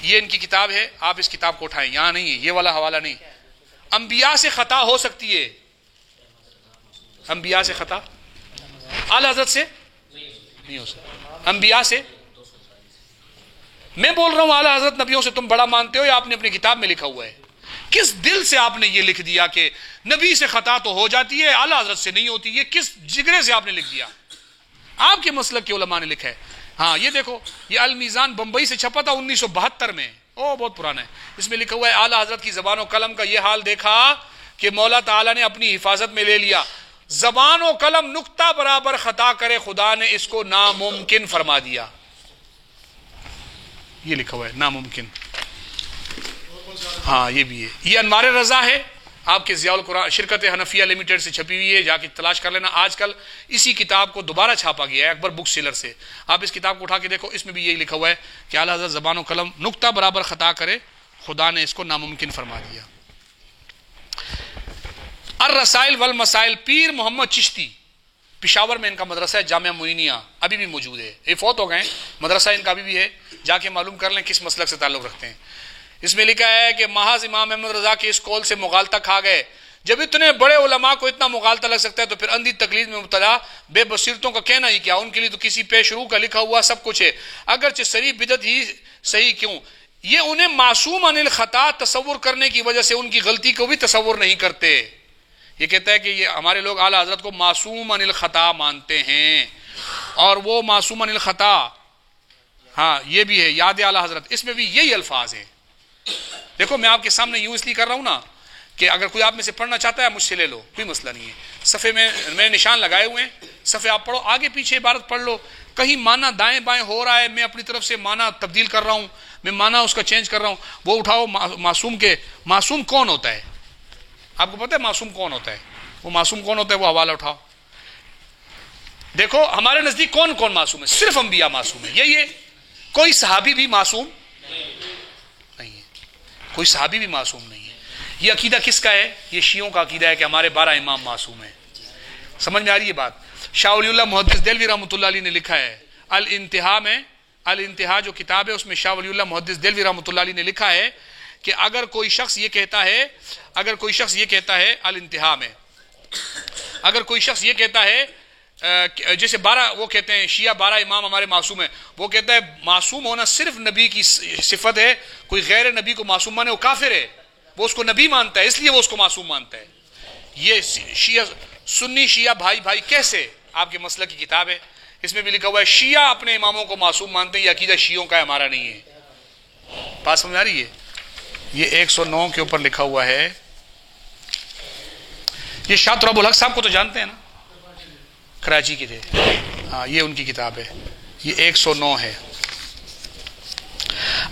[SPEAKER 1] یہ ان کی کتاب ہے, آپ اس کتاب کو اٹھائیں, یہاں نہیں ہے یہ والا حوالہ نہیں. انبیاء سے خطا ہو سکتی ہے, انبیاء سے خطا, اعلیٰ حضرت سے نہیں ہو سکتی, انبیاء سے. میں بول رہا ہوں اعلیٰ حضرت نبیوں سے تم بڑا مانتے ہو, یا آپ نے اپنی کتاب میں لکھا ہوا ہے؟ کس دل سے آپ نے یہ لکھ دیا کہ نبی سے خطا تو ہو جاتی ہے, اعلیٰ حضرت سے نہیں ہوتی؟ یہ کس جگرے سے آپ نے لکھ دیا؟ آپ کے مسلک کے علماء نے لکھا ہے. ہاں یہ دیکھو, یہ المیزان بمبئی سے چھپا تھا 1972 میں, بہت پرانا ہے. اس میں لکھا ہوا ہے اعلیٰ حضرت کی زبان و قلم کا یہ حال دیکھا کہ مولا تعالیٰ نے اپنی حفاظت میں لے لیا, زبان و قلم نقطہ برابر خطا کرے خدا نے اس کو ناممکن فرما دیا. یہ لکھا ہوا ہے ناممکن. ہاں یہ بھی ہے, یہ انوار رضا ہے, آپ کے ضیاء القرآن شرکت حنفیہ لمیٹڈ سے چھپی ہوئی ہے، جا کے تلاش کر لینا. آج کل اسی کتاب کو دوبارہ چھاپا گیا ہے اکبر بک سیلر سے. آپ اس کتاب کو اٹھا کے دیکھو، اس میں بھی یہی لکھا ہوا ہے کہ اعلیٰ حضرت زبان و قلم نقطہ برابر خطا کرے، خدا نے اس کو ناممکن فرما دیا. الرسائل والمسائل، پیر محمد چشتی، پشاور میں ان کا مدرسہ ہے، جامعہ معینیہ ابھی بھی موجود ہے. یہ فوت ہو گئے، مدرسہ ان کا ابھی بھی ہے، جا کے معلوم کر لیں کس مسلک سے تعلق رکھتے ہیں. اس میں لکھا ہے کہ محض امام احمد رضا کے اس قول سے مغالطہ کھا گئے. جب اتنے بڑے علماء کو اتنا مغالطہ لگ سکتا ہے تو پھر اندھی تقلید میں مبتلا بے بصیرتوں کا کہنا ہی کیا. ان کے لیے تو کسی پیش رو کا لکھا ہوا سب کچھ ہے، اگرچہ صریح بدعت ہی صحیح کیوں. یہ انہیں معصوم عن الخطا تصور کرنے کی وجہ سے ان کی غلطی کو بھی تصور نہیں کرتے. یہ کہتا ہے کہ یہ ہمارے لوگ اعلیٰ حضرت کو معصوم عن الخطا مانتے ہیں، اور وہ معصوم عن الخطا، ہاں یہ بھی ہے یاد اعلیٰ حضرت، اس میں بھی یہی الفاظ ہیں. دیکھو میں آپ کے سامنے یوں اس لیے کر رہا ہوں نا کہ اگر کوئی آپ میں سے پڑھنا چاہتا ہے مجھ سے لے لو، کوئی مسئلہ نہیں ہے. صفحے میں نشان لگائے ہوئے ہیں، صفحے آپ پڑھو، آگے پیچھے عبارت پڑھ لو. کہیں معنی دائیں بائیں ہو رہا ہے، میں اپنی طرف سے معنی تبدیل کر رہا ہوں، میں معنی اس کا چینج کر رہا ہوں، وہ اٹھاؤ. معصوم کے معصوم کون ہوتا ہے؟ آپ کو پتہ ہے معصوم کون ہوتا ہے؟ وہ معصوم کون ہوتا ہے؟ وہ حوالہ اٹھاؤ. دیکھو ہمارے نزدیک کون کون معصوم ہے؟ صرف انبیاء معصوم ہے. یہی ہے، کوئی صحابی بھی معصوم نہیں ہے، کوئی صحابی بھی معصوم نہیں ہے. یہ عقیدہ کس کا ہے؟ یہ شیعوں کا عقیدہ ہے کہ ہمارے 12 امام معصوم ہیں. سمجھ میں آ رہی ہے بات؟ شاہ ولی اللہ محدث دہلوی رحمۃ اللہ علیہ نے لکھا ہے الانتہا میں، الانتہا جو کتاب ہے اس میں شاہ ولی اللہ محدث دہلوی رحمۃ اللہ علیہ نے لکھا ہے کہ اگر کوئی شخص یہ کہتا ہے الانتہا میں، اگر کوئی شخص یہ کہتا ہے جیسے 12 وہ کہتے ہیں شیعہ 12 امام ہمارے معصوم ہیں، وہ کہتا ہے معصوم ہونا صرف نبی کی صفت ہے، کوئی غیر نبی کو معصوم مانے وہ کافر ہے. وہ اس کو نبی مانتا ہے اس لیے وہ اس کو معصوم مانتا ہے. یہ شیعہ سنی شیعہ بھائی کیسے؟ آپ کے مسلک کی کتاب ہے، اس میں بھی لکھا ہوا ہے شیعہ اپنے اماموں کو معصوم مانتے ہیں. یہ عقیدہ شیعوں کا ہے، ہمارا نہیں ہے. بات سمجھ آ رہی ہے؟ یہ 109 کے اوپر لکھا ہوا ہے. یہ شاہ تراب الحق صاحب کو تو جانتے ہیں نا، کراچی کے تھے، ہاں یہ ان کی کتاب ہے. یہ 109 ہے.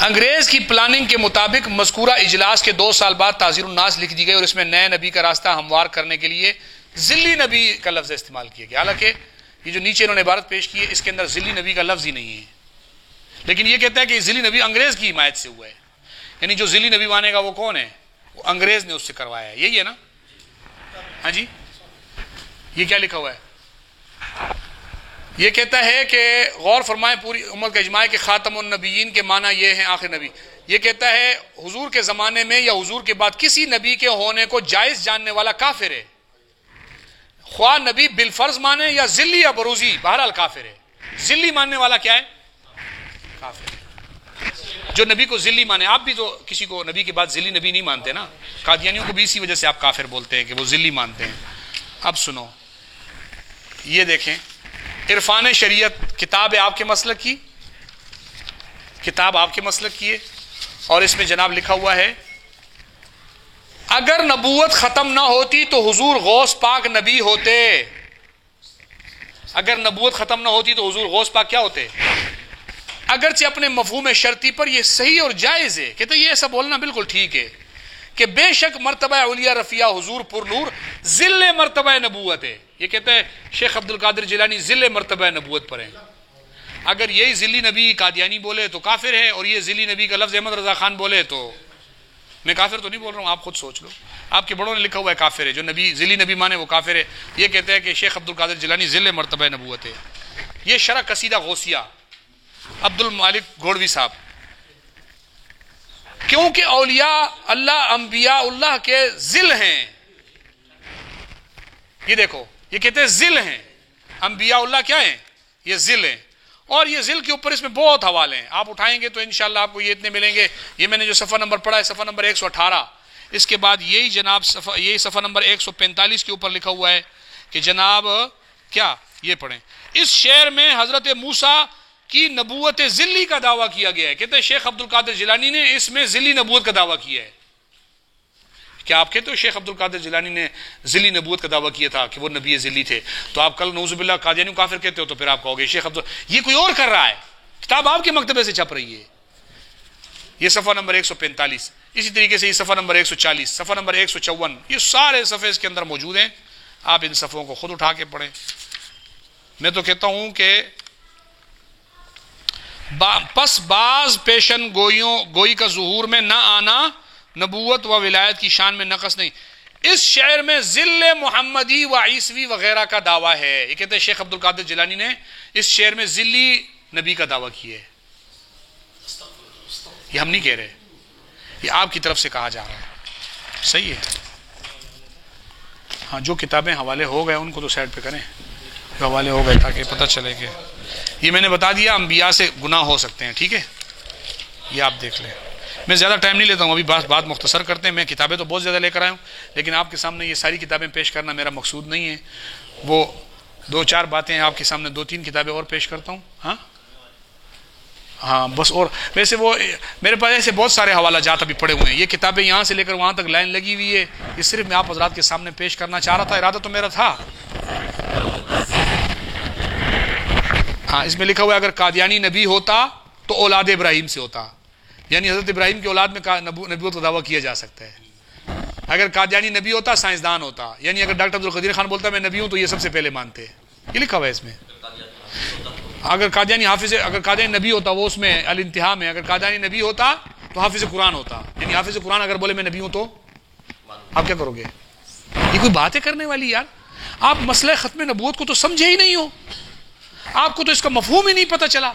[SPEAKER 1] انگریز کی پلاننگ کے مطابق مذکورہ اجلاس کے 2 سال بعد تعزیر الناس لکھ دی گئی اور اس میں نئے نبی کا راستہ ہموار کرنے کے لیے ذلی نبی کا لفظ استعمال کیا گیا. حالانکہ یہ جو نیچے انہوں نے عبارت پیش کی ہے اس کے اندر ذلی نبی کا لفظ ہی نہیں ہے، لیکن یہ کہتا ہے کہ ذلی نبی انگریز کی حمایت سے ہوا ہے. یعنی جو ذلی نبی مانے گا وہ کون ہے؟ وہ انگریز نے اس سے کروایا ہے. یہی ہے نا؟ ہاں جی. یہ کیا لکھا ہوا ہے؟ یہ کہتا ہے کہ غور فرمائیں، پوری امت کا اجماع ہے کہ خاتم النبیین کے معنی یہ ہیں آخر نبی. یہ کہتا ہے حضور کے زمانے میں یا حضور کے بعد کسی نبی کے ہونے کو جائز جاننے والا کافر ہے، خواہ نبی بالفرض مانے یا ذلی یا بروزی، بہرحال کافر ہے. ذلی ماننے والا کیا ہے؟ کافر ہے. جو نبی کو ذلی مانے، آپ بھی تو کسی کو نبی کے بعد ذلی نبی نہیں مانتے نا. قادیانیوں کو بھی اسی وجہ سے آپ کافر بولتے ہیں کہ وہ ذلی مانتے ہیں. اب سنو، یہ دیکھیں عرفان شریعت کتاب ہے آپ کے مسلک کی، کتاب آپ کے مسلک کی ہے، اور اس میں جناب لکھا ہوا ہے اگر نبوت ختم نہ ہوتی تو حضور غوث پاک نبی ہوتے. اگر نبوت ختم نہ ہوتی تو حضور غوث پاک کیا ہوتے؟ اگرچہ اپنے مفہوم شرطی پر یہ صحیح اور جائز ہے. کہتے یہ ایسا بولنا بالکل ٹھیک ہے کہ بے شک مرتبہ اولیاء رفیع حضور پر نور ذل مرتبہ نبوت ہے. یہ کہتا ہے شیخ عبد القادر جیلانی ذل مرتبہ نبوت پر ہیں. اگر یہی ذلی نبی قادیانی بولے تو کافر ہے، اور یہ ذلی نبی کا لفظ احمد رضا خان بولے تو میں کافر تو نہیں بول رہا ہوں، آپ خود سوچ لو. آپ کے بڑوں نے لکھا ہوا ہے کافر ہے، جو نبی ذلی نبی مانے وہ کافر ہے. یہ کہتا ہے کہ شیخ عبد القادر جیلانی ذل مرتبہ نبوت ہے. یہ شرح قصیدہ غوثیہ عبد المالک گھوڑوی صاحب. کیونکہ اولیاء اللہ انبیاء اللہ کے ذل ہیں. یہ دیکھو یہ کہتے ہیں ذل ہیں، انبیاء اللہ کیا ہیں؟ یہ ذل ہیں. اور یہ ذل کے اوپر اس میں بہت حوالے ہیں، آپ اٹھائیں گے تو انشاءاللہ آپ کو یہ اتنے ملیں گے. یہ میں نے جو صفحہ نمبر پڑھا ہے صفحہ نمبر 118. اس کے بعد یہی جناب یہی صفحہ نمبر 145 کے اوپر لکھا ہوا ہے کہ جناب کیا یہ پڑھیں. اس شعر میں حضرت موسیٰ کی نبوت ذلی کا دعویٰ کیا گیا ہے. کہتے ہیں شیخ عبد القادر جیلانی نے اس میں ذلی نبوت کا دعویٰ کیا ہے. کیا آپ کہتے ہو شیخ عبد القادر جیلانی نے ذلی نبوت کا دعویٰ کیا تھا کہ وہ نبی ذلی تھے؟ تو آپ کل نعوذ باللہ قادیانی کافر کہتے ہو تو پھر آپ کہو گے شیخ یہ کوئی اور کر رہا ہے. کتاب آپ کے مکتبے سے چھپ رہی ہے. یہ صفحہ نمبر 145. اسی طریقے سے یہ صفحہ نمبر 140، صفحہ نمبر 154، یہ سارے صفحے اس کے اندر موجود ہیں، آپ ان صفحوں کو خود اٹھا کے پڑھیں۔ میں تو کہتا ہوں کہ پس بعض پیشن گوئی کا ظہور میں نہ آنا نبوت و ولایت کی شان میں نقص نہیں۔ اس شعر میں ذل محمدی و عیسوی وغیرہ کا دعویٰ ہے، یہ کہتے ہیں شیخ عبد القادر جیلانی نے اس شعر میں ذلی نبی کا دعویٰ کیا ہے، یہ ہم نہیں کہہ رہے، یہ آپ کی طرف سے کہا جا رہا ہے، صحیح ہے۔ ہاں جو کتابیں حوالے ہو گئے ان کو تو سائڈ پہ کریں، جو حوالے ہو گئے تاکہ پتہ چلے کہ یہ میں نے بتا دیا انبیاء سے گناہ ہو سکتے ہیں، ٹھیک ہے، یہ آپ دیکھ لیں۔ میں زیادہ ٹائم نہیں لیتا ہوں، ابھی بات مختصر کرتے ہیں، میں کتابیں تو بہت زیادہ لے کر آیا ہوں، لیکن آپ کے سامنے یہ ساری کتابیں پیش کرنا میرا مقصود نہیں ہے، وہ 2-4 باتیں آپ کے سامنے 2-3 کتابیں اور پیش کرتا ہوں۔ ہاں بس، اور ویسے وہ میرے پاس ایسے بہت سارے حوالہ جات ابھی پڑے ہوئے ہیں، یہ کتابیں یہاں سے لے کر وہاں تک لائن لگی ہوئی ہے، یہ صرف میں آپ حضرات کے سامنے پیش کرنا چاہ رہا تھا، ارادہ تو میرا تھا۔ ہاں اس میں لکھا ہوا ہے اگر قادیانی نبی ہوتا تو اولاد ابراہیم سے ہوتا، یعنی حضرت ابراہیم کی اولاد میں نبوت کا دعویٰ کیا جا سکتا ہے۔ اگر قادیانی نبی ہوتا سائنسدان ہوتا، یعنی اگر ڈاکٹر عبدالقدیر خان بولتا میں نبی ہوں تو یہ سب سے پہلے مانتے، یہ لکھا ہوا ہے اس میں۔ اگر قادیانی نبی ہوتا، وہ اس میں الانتہا میں، اگر قادیانی نبی ہوتا تو حافظ قرآن ہوتا، یعنی حافظ قرآن اگر بولے میں نبی ہوں تو آپ کیا کرو گے؟ یہ کوئی باتیں کرنے والی یار، آپ مسئلہ ختم نبوت کو تو سمجھے ہی نہیں ہو، آپ کو تو اس کا مفہوم ہی نہیں پتہ چلا۔